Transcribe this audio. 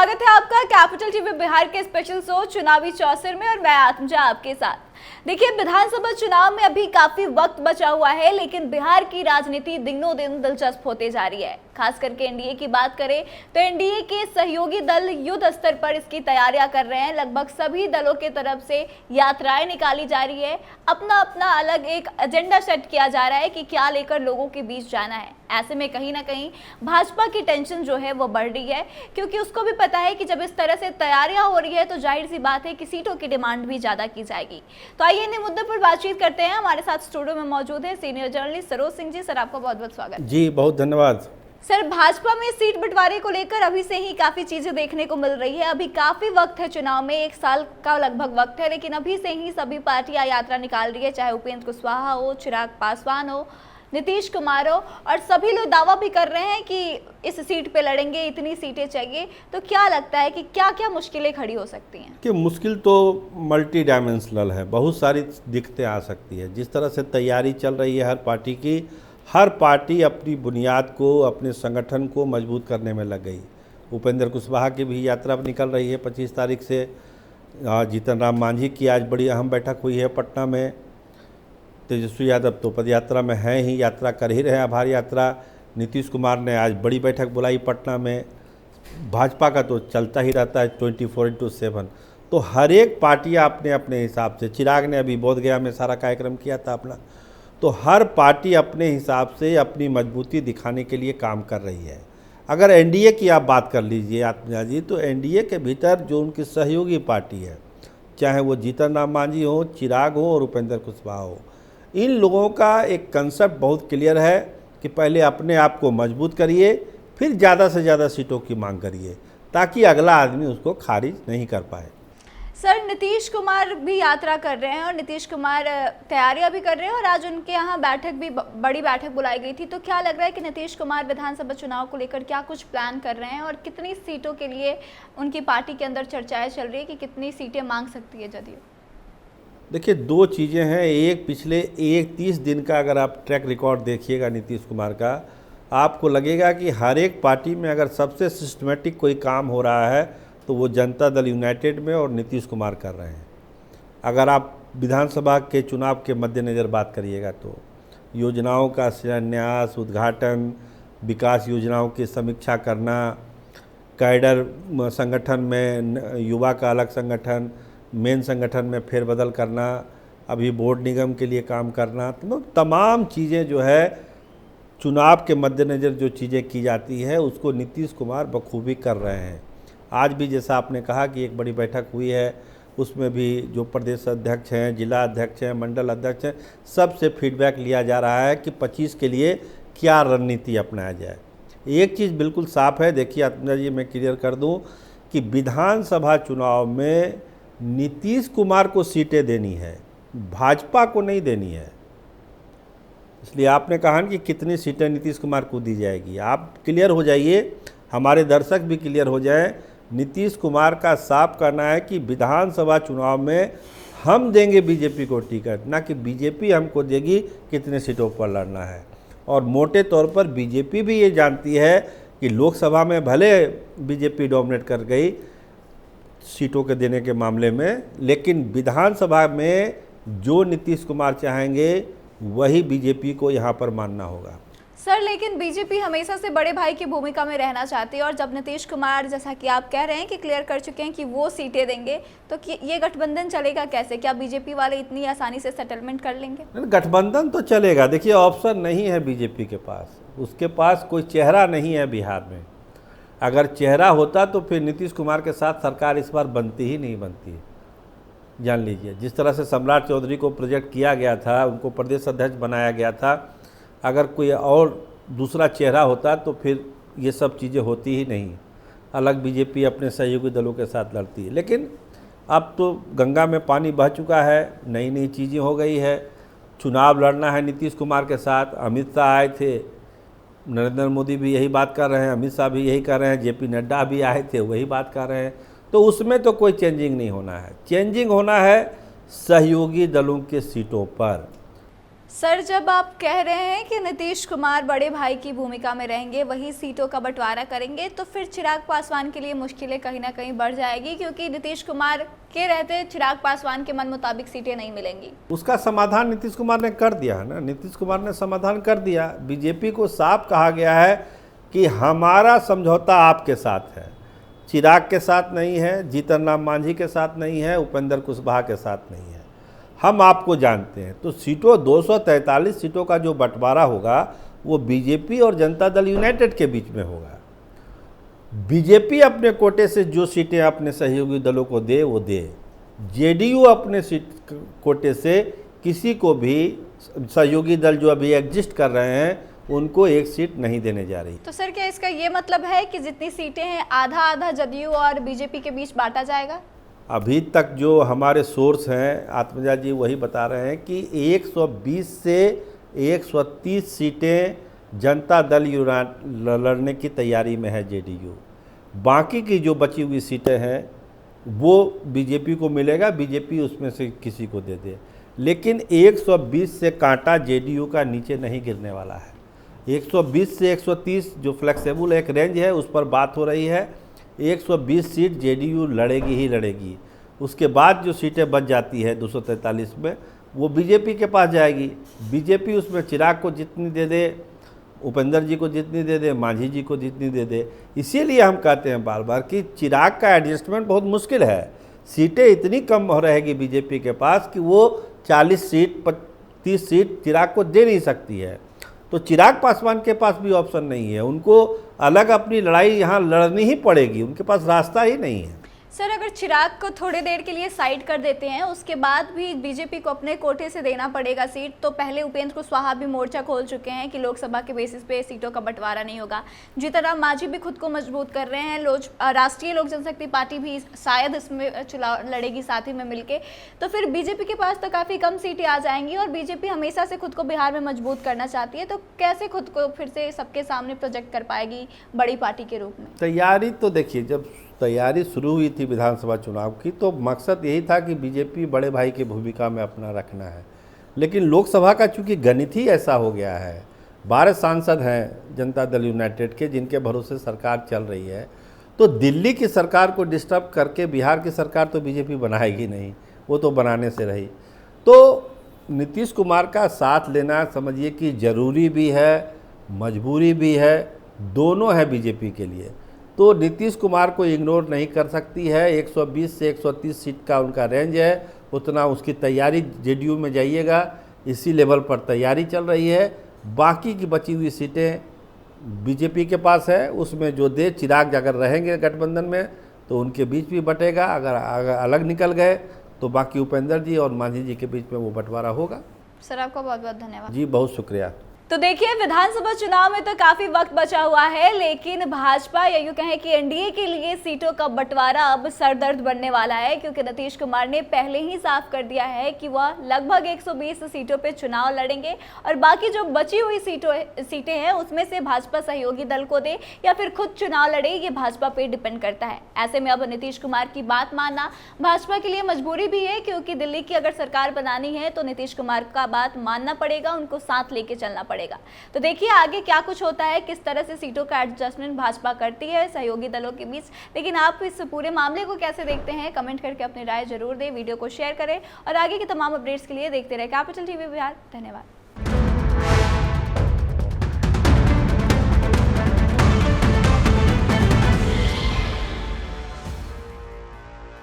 स्वागत है आपका कैपिटल टीवी बिहार के स्पेशल शो चुनावी चौसर में और मैं आत्मजा आपके साथ। देखिए, विधानसभा चुनाव में अभी काफी वक्त बचा हुआ है, लेकिन बिहार की राजनीति दिनों दिन दिलचस्प होते जा रही है। खास करके एनडीए की बात करें तो एनडीए के सहयोगी दल युद्ध स्तर पर इसकी तैयारियां कर रहे हैं। लगभग सभी दलों के तरफ से यात्राएं निकाली जा रही है, अपना अपना अलग एक एजेंडा सेट किया जा रहा है कि क्या लेकर लोगों के बीच जाना है। ऐसे में कहीं ना कहीं भाजपा की टेंशन जो है वो बढ़ रही है, क्योंकि उसको भी पता है कि जब इस तरह से तैयारियां हो रही है तो जाहिर सी बात है कि सीटों की डिमांड भी ज्यादा की जाएगी। तो आइए इन्हीं मुद्दे पर बातचीत करते हैं। हमारे साथ स्टूडियो में मौजूद है senior journalist Saroj Singh ji. Sir, आपका बहुत बहुत स्वागत। जी, बहुत धन्यवाद। सर, भाजपा में सीट बंटवारे को लेकर अभी से ही काफी चीजें देखने को मिल रही है। अभी काफी वक्त है, चुनाव में 1 साल का लगभग वक्त है, लेकिन अभी से ही सभी पार्टियां यात्रा निकाल रही है, चाहे उपेंद्र कुशवाहा हो, चिराग पासवान हो, नीतीश कुमार हो, और सभी लोग दावा भी कर रहे हैं कि इस सीट पे लड़ेंगे, इतनी सीटें चाहिए। तो क्या लगता है कि क्या क्या मुश्किलें खड़ी हो सकती हैं? कि मुश्किल तो मल्टी डायमेंशनल है, बहुत सारी दिक्कतें आ सकती है। जिस तरह से तैयारी चल रही है हर पार्टी की, हर पार्टी अपनी बुनियाद को, अपने संगठन को मजबूत करने में लग गई। उपेंद्र कुशवाहा की भी यात्रा निकल रही है 25 तारीख से। जीतन राम मांझी की आज बड़ी अहम बैठक हुई है पटना में। तेजस्वी यादव तो पदयात्रा में हैं ही, यात्रा कर ही रहे हैं, आभार यात्रा। नीतीश कुमार ने आज बड़ी बैठक बुलाई पटना में। भाजपा का तो चलता ही रहता है 24/7। तो हर एक पार्टियाँ अपने अपने हिसाब से, चिराग ने अभी बोधगया में सारा कार्यक्रम किया था अपना। तो हर पार्टी अपने हिसाब से अपनी मजबूती दिखाने के लिए काम कर रही है। अगर एनडीए की आप बात कर लीजिए आत्मजा जी, तो एनडीए के भीतर जो उनकी सहयोगी पार्टी है, चाहे वो जीतन राम मांझी हो, चिराग हो और उपेंद्र कुशवाहा हो, इन लोगों का एक कंसेप्ट बहुत क्लियर है कि पहले अपने आप को मजबूत करिए, फिर ज़्यादा से ज़्यादा सीटों की मांग करिए, ताकि अगला आदमी उसको खारिज नहीं कर पाए। सर, नीतीश कुमार भी यात्रा कर रहे हैं और नीतीश कुमार तैयारियां भी कर रहे हैं, और आज उनके यहाँ बैठक भी, बड़ी बैठक बुलाई गई थी। तो क्या लग रहा है कि नीतीश कुमार विधानसभा चुनाव को लेकर क्या कुछ प्लान कर रहे हैं, और कितनी सीटों के लिए उनकी पार्टी के अंदर चर्चाएं चल रही है कि कितनी सीटें मांग सकती है जदयू? देखिए, दो चीज़ें हैं। एक, पिछले 30 दिन का अगर आप ट्रैक रिकॉर्ड देखिएगा नीतीश कुमार का, आपको लगेगा कि हर एक पार्टी में अगर सबसे सिस्टमेटिक कोई काम हो रहा है तो वो जनता दल यूनाइटेड में और नीतीश कुमार कर रहे हैं। अगर आप विधानसभा के चुनाव के मद्देनज़र बात करिएगा तो योजनाओं का शिलान्यास, उद्घाटन, विकास योजनाओं की समीक्षा करना, कैडर संगठन में युवा का अलग संगठन, मेन संगठन में फेरबदल करना, अभी बोर्ड निगम के लिए काम करना, तो तमाम चीज़ें जो है चुनाव के मद्देनज़र जो चीज़ें की जाती है उसको नीतीश कुमार बखूबी कर रहे हैं। आज भी जैसा आपने कहा कि एक बड़ी बैठक हुई है, उसमें भी जो प्रदेश अध्यक्ष हैं, जिला अध्यक्ष हैं, मंडल अध्यक्ष हैं, सबसे फीडबैक लिया जा रहा है कि 25 के लिए क्या रणनीति अपनाया जाए। एक चीज़ बिल्कुल साफ़ है, देखिए आत्मजा जी, मैं क्लियर कर दूं कि विधानसभा चुनाव में नीतीश कुमार को सीटें देनी है, भाजपा को नहीं देनी है। इसलिए आपने कहा कि कितनी सीटें नीतीश कुमार को दी जाएगी, आप क्लियर हो जाइए, हमारे दर्शक भी क्लियर हो जाएं। नीतीश कुमार का साफ कहना है कि विधानसभा चुनाव में हम देंगे बीजेपी को टिकट, ना कि बीजेपी हमको देगी कितने सीटों पर लड़ना है। और मोटे तौर पर बीजेपी भी ये जानती है कि लोकसभा में भले बीजेपी डोमिनेट कर गई सीटों के देने के मामले में, लेकिन विधानसभा में जो नीतीश कुमार चाहेंगे वही बीजेपी को यहाँ पर मानना होगा। सर, लेकिन बीजेपी हमेशा से बड़े भाई की भूमिका में रहना चाहती है, और जब नीतीश कुमार, जैसा कि आप कह रहे हैं कि क्लियर कर चुके हैं कि वो सीटें देंगे, तो ये गठबंधन चलेगा कैसे? क्या बीजेपी वाले इतनी आसानी से सेटलमेंट कर लेंगे? गठबंधन तो चलेगा। देखिए, ऑप्शन नहीं है बीजेपी के पास, उसके पास कोई चेहरा नहीं है बिहार में। अगर चेहरा होता तो फिर नीतीश कुमार के साथ सरकार इस बार बनती ही नहीं बनती, जान लीजिए। जिस तरह से सम्राट चौधरी को प्रोजेक्ट किया गया था, उनको प्रदेश अध्यक्ष बनाया गया था, अगर कोई और दूसरा चेहरा होता तो फिर ये सब चीज़ें होती ही नहीं। अलग बीजेपी अपने सहयोगी दलों के साथ लड़ती है, लेकिन अब तो गंगा में पानी बह चुका है, नई नई चीज़ें हो गई है। चुनाव लड़ना है नीतीश कुमार के साथ। अमित शाह आए थे, नरेंद्र मोदी भी यही बात कर रहे हैं, अमित शाह भी यही कर रहे हैं, जेपी नड्डा भी आए थे, वही बात कर रहे हैं। तो उसमें तो कोई चेंजिंग नहीं होना है। चेंजिंग होना है सहयोगी दलों के सीटों पर। सर, जब आप कह रहे हैं कि नीतीश कुमार बड़े भाई की भूमिका में रहेंगे, वही सीटों का बंटवारा करेंगे, तो फिर चिराग पासवान के लिए मुश्किलें कहीं ना कहीं बढ़ जाएगी, क्योंकि नीतीश कुमार के रहते चिराग पासवान के मन मुताबिक सीटें नहीं मिलेंगी। उसका समाधान नीतीश कुमार ने कर दिया है ना। नीतीश कुमार ने समाधान कर दिया। बीजेपी को साफ कहा गया है कि हमारा समझौता आपके साथ है, चिराग के साथ नहीं है, जीतन राम मांझी के साथ नहीं है, उपेंद्र कुशवाहा के साथ नहीं है, हम आपको जानते हैं। तो सीटों 243 सीटों का जो बंटवारा होगा वो बीजेपी और जनता दल यूनाइटेड के बीच में होगा। बीजेपी अपने कोटे से जो सीटें अपने सहयोगी दलों को दे वो दे, जेडीयू अपने सीट कोटे से किसी को भी सहयोगी दल जो अभी एग्जिस्ट कर रहे हैं उनको एक सीट नहीं देने जा रही। तो सर, क्या इसका ये मतलब है कि जितनी सीटें हैं आधा आधा जदयू और बीजेपी के बीच बांटा जाएगा? अभी तक जो हमारे सोर्स हैं आत्मजा जी वही बता रहे हैं कि 120 से 130 सीटें जनता दल लड़ने की तैयारी में है जेडीयू। बाकी की जो बची हुई सीटें हैं वो बीजेपी को मिलेगा, बीजेपी उसमें से किसी को दे दे। लेकिन 120 से कांटा जेडीयू का नीचे नहीं गिरने वाला है। 120 से 130 जो फ्लेक्सिबल एक रेंज है उस पर बात हो रही है। 120 सीट जेडीयू लड़ेगी ही लड़ेगी। उसके बाद जो सीटें बच जाती है 243 में वो बीजेपी के पास जाएगी। बीजेपी उसमें चिराग को जितनी दे दे, उपेंद्र जी को जितनी दे दे, मांझी जी को जितनी दे दे। इसीलिए हम कहते हैं बार बार कि चिराग का एडजस्टमेंट बहुत मुश्किल है। सीटें इतनी कम हो रहेगी बीजेपी के पास कि वो 40 सीट 30 सीट चिराग को दे नहीं सकती है। तो चिराग पासवान के पास भी ऑप्शन नहीं है, उनको अलग अपनी लड़ाई यहाँ लड़नी ही पड़ेगी, उनके पास रास्ता ही नहीं है। सर, अगर चिराग को थोड़ी देर के लिए साइड कर देते हैं, उसके बाद भी बीजेपी को अपने कोटे से देना पड़ेगा सीट, तो पहले उपेंद्र कुशवाहा भी मोर्चा खोल चुके हैं कि लोकसभा के बेसिस पे सीटों का बंटवारा नहीं होगा। जीतन राम मांझी भी खुद को मजबूत कर रहे हैं। राष्ट्रीय लोक जनशक्ति पार्टी भी शायद इसमें चुनाव लड़ेगी साथ ही में मिलके। तो फिर बीजेपी के पास तो काफ़ी कम सीटें आ जाएंगी और बीजेपी हमेशा से खुद को बिहार में मजबूत करना चाहती है, तो कैसे खुद को फिर से सबके सामने प्रोजेक्ट कर पाएगी बड़ी पार्टी के रूप में? तैयारी तो देखिए, जब तैयारी शुरू हुई थी विधानसभा चुनाव की तो मकसद यही था कि बीजेपी बड़े भाई की भूमिका में अपना रखना है। लेकिन लोकसभा का चूंकि गणित ही ऐसा हो गया है, 12 सांसद हैं जनता दल यूनाइटेड के जिनके भरोसे सरकार चल रही है, तो दिल्ली की सरकार को डिस्टर्ब करके बिहार की सरकार तो बीजेपी बनाएगी नहीं, वो तो बनाने से रही। तो नीतीश कुमार का साथ लेना समझिए कि ज़रूरी भी है, मजबूरी भी है, दोनों है बीजेपी के लिए। तो नीतीश कुमार को इग्नोर नहीं कर सकती है। 120 से 130 सीट का उनका रेंज है, उतना उसकी तैयारी जेडीयू में जाइएगा, इसी लेवल पर तैयारी चल रही है। बाकी की बची हुई सीटें बीजेपी के पास है, उसमें जो दे चिराग अगर रहेंगे गठबंधन में तो उनके बीच भी बटेगा, अगर अलग निकल गए तो बाकी उपेंद्र जी और मांझी जी के बीच में वो बंटवारा होगा। सर, आपका बहुत बहुत धन्यवाद। जी, बहुत शुक्रिया। तो देखिए, विधानसभा चुनाव में तो काफी वक्त बचा हुआ है, लेकिन भाजपा या यूं कहें कि एनडीए के लिए सीटों का बंटवारा अब सरदर्द बनने वाला है, क्योंकि नीतीश कुमार ने पहले ही साफ कर दिया है कि वह लगभग 120 सीटों पे चुनाव लड़ेंगे और बाकी जो बची हुई सीटें हैं उसमें से भाजपा सहयोगी दल को दे या फिर खुद चुनाव लड़े, ये भाजपा पे डिपेंड करता है। ऐसे में अब नीतीश कुमार की बात मानना भाजपा के लिए मजबूरी भी है, क्योंकि दिल्ली की अगर सरकार बनानी है तो नीतीश कुमार का बात मानना पड़ेगा, उनको साथ लेके चलना पड़ेगा। तो देखिए आगे क्या कुछ होता है, किस तरह से सीटों का एडजस्टमेंट भाजपा करती है सहयोगी दलों के बीच। लेकिन आप इस पूरे मामले को कैसे देखते हैं, कमेंट करके अपनी राय जरूर दें, वीडियो को शेयर करें और आगे की तमाम अपडेट्स के लिए देखते रहे कैपिटल टीवी बिहार। धन्यवाद।